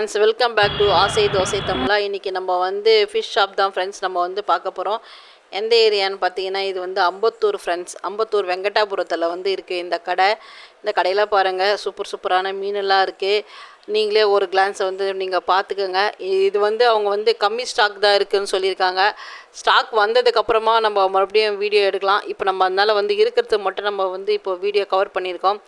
Friends, welcome back to ஆசை தோசை தமிழா. இன்றைக்கி நம்ம வந்து ஃபிஷ் ஷாப் தான் ஃப்ரெண்ட்ஸ் நம்ம வந்து பார்க்க போகிறோம். எந்த ஏரியான்னு பார்த்தீங்கன்னா, இது வந்து அம்பத்தூர் ஃப்ரெண்ட்ஸ். அம்பத்தூர் வெங்கடாபுரத்தில் வந்து இருக்குது இந்த கடை. இந்த கடையில் பாருங்கள், சூப்பரான மீனெல்லாம் இருக்குது. நீங்களே ஒரு கிளான்ஸை வந்து நீங்கள் பார்த்துக்கோங்க. இது வந்து அவங்க வந்து கம்மி ஸ்டாக் தான் இருக்குதுன்னு சொல்லியிருக்காங்க. ஸ்டாக் வந்ததுக்கப்புறமா நம்ம மறுபடியும் வீடியோ எடுக்கலாம். இப்போ நம்ம அதனால் வந்து இருக்கிறது மட்டும் நம்ம வந்து இப்போ வீடியோ கவர் பண்ணியிருக்கோம்.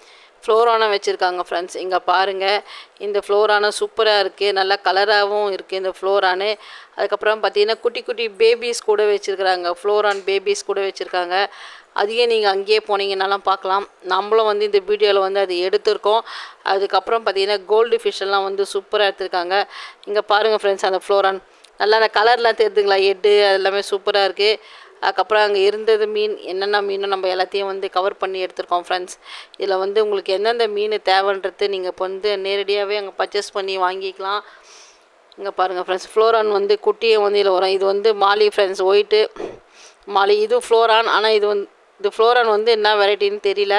ஃப்ளோரானா வச்சுருக்காங்க ஃப்ரெண்ட்ஸ். இங்கே பாருங்கள், இந்த ஃப்ளோரானா சூப்பராக இருக்குது, நல்லா கலராகவும் இருக்குது இந்த ஃப்ளோரானு. அதுக்கப்புறம் பார்த்திங்கன்னா குட்டி குட்டி பேபிஸ் கூட வச்சுருக்குறாங்க, ஃப்ளோரான் பேபிஸ் கூட வச்சுருக்காங்க. அதையே நீங்கள் அங்கேயே போனீங்கன்னாலாம் பார்க்கலாம். நம்மளும் வந்து இந்த வீடியோவில் வந்து அது எடுத்திருக்கோம். அதுக்கப்புறம் பார்த்திங்கன்னா கோல்டு ஃபிஷ் எல்லாம் வந்து சூப்பராக எடுத்துருக்காங்க. இங்கே பாருங்கள் ஃப்ரெண்ட்ஸ், அந்த ஃப்ளோரான் நல்லா அந்த கலர்லாம் தெரிஞ்சுங்களா, ஹெட்டு அது எல்லாமே சூப்பராக இருக்குது. அதுக்கப்புறம் அங்கே இருந்தது மீன், என்னென்ன மீனும் நம்ம எல்லாத்தையும் வந்து கவர் பண்ணி எடுத்துருக்கோம் ஃப்ரெண்ட்ஸ். இதில் வந்து உங்களுக்கு எந்தெந்த மீன் தேவைன்றது நீங்கள் இப்போ வந்து நேரடியாகவே அங்கே பர்ச்சேஸ் பண்ணி வாங்கிக்கலாம். இங்கே பாருங்கள் ஃப்ரெண்ட்ஸ், ஃப்ளோரான் வந்து குட்டியை வந்து இதில் வரும். இது வந்து மாலி ஃப்ரெண்ட்ஸ், ஒயிட்டு மாலி. இது ஃப்ளோரான், ஆனால் இது ஃப்ளோரான் வந்து என்ன வெரைட்டின்னு தெரியல,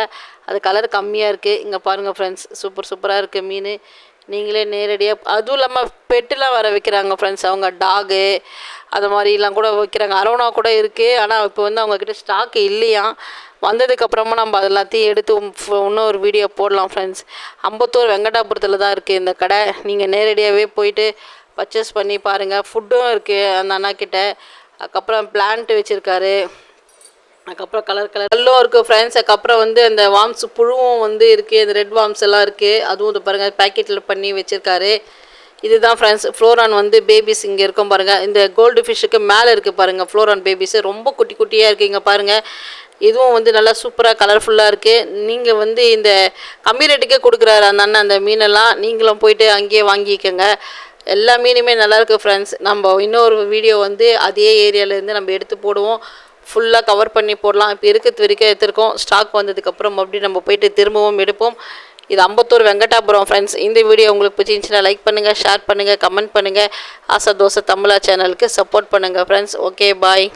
அது கலர் கம்மியாக இருக்குது. இங்கே பாருங்கள் ஃப்ரெண்ட்ஸ், சூப்பராக இருக்குது மீன். நீங்களே நேரடியாக, அதுவும் இல்லாமல் பெட்டுலாம் வர வைக்கிறாங்க ஃப்ரெண்ட்ஸ். அவங்க டாகு அது மாதிரிலாம் கூட வைக்கிறாங்க. அரோனா கூட இருக்குது, ஆனால் இப்போ வந்து அவங்கக்கிட்ட ஸ்டாக் இல்லையா. வந்ததுக்கப்புறமா நம்ம அதெல்லாத்தையும் எடுத்து இன்னொரு வீடியோ போடலாம் ஃப்ரெண்ட்ஸ். அம்பத்தூர் வெங்கடாபுரத்தில் தான் இருக்குது இந்த கடை. நீங்கள் நேரடியாகவே போயிட்டு பர்ச்சேஸ் பண்ணி பாருங்கள். ஃபுட்டும் இருக்குது அந்த அண்ணாக்கிட்ட. அதுக்கப்புறம் பிளான்ட் வச்சுருக்காரு. அதுக்கப்புறம் கலர் கல்லும் இருக்குது ஃப்ரெண்ட்ஸ். அதுக்கப்புறம் வந்து அந்த வார்ம்ஸ் புழுவும் வந்து இருக்குது, அந்த ரெட் வார்ம்ஸ் எல்லாம் இருக்குது. அதுவும் இது பாருங்கள், பேக்கெட்டில் பண்ணி வச்சுருக்காரு. இதுதான் ஃப்ரெண்ட்ஸ் ஃப்ளோரான் வந்து பேபிஸ். இங்கே இருக்கும் பாருங்கள், இந்த கோல்டு ஃபிஷ்ஷுக்கு மேலே இருக்குது பாருங்கள் ஃப்ளோரான் பேபிஸு. ரொம்ப குட்டியாக இருக்குது. இங்கே பாருங்கள், இதுவும் வந்து நல்லா சூப்பராக கலர்ஃபுல்லாக இருக்குது. நீங்கள் வந்து இந்த கம்மி ரேட்டுக்கே கொடுக்குறாரு அந்த அண்ணன் அந்த மீனெல்லாம். நீங்களும் போயிட்டு அங்கேயே வாங்கிக்கோங்க. எல்லா மீனுமே நல்லாயிருக்கு ஃப்ரெண்ட்ஸ். நம்ம இன்னொரு வீடியோ வந்து அதே ஏரியாவிலேருந்து நம்ம எடுத்து போடுவோம், ஃபுல்லாக கவர் பண்ணி போடலாம். இப்போ இருக்கிறது வரைக்கும் எடுத்துருக்கோம். ஸ்டாக் வந்ததுக்கப்புறம் மறுபடியும் நம்ம போயிட்டு திரும்பவும் எடுப்போம். இது அம்பத்தூர் வெங்கடாபுரம் ஃப்ரெண்ட்ஸ். இந்த வீடியோ உங்களுக்கு பிடிச்சிருந்துச்சுன்னா லைக் பண்ணுங்கள், ஷேர் பண்ணுங்கள், கமெண்ட் பண்ணுங்கள். ஆசை தோசை தமிழா சேனலுக்கு சப்போர்ட் பண்ணுங்கள் ஃப்ரெண்ட்ஸ். ஓகே, பாய்.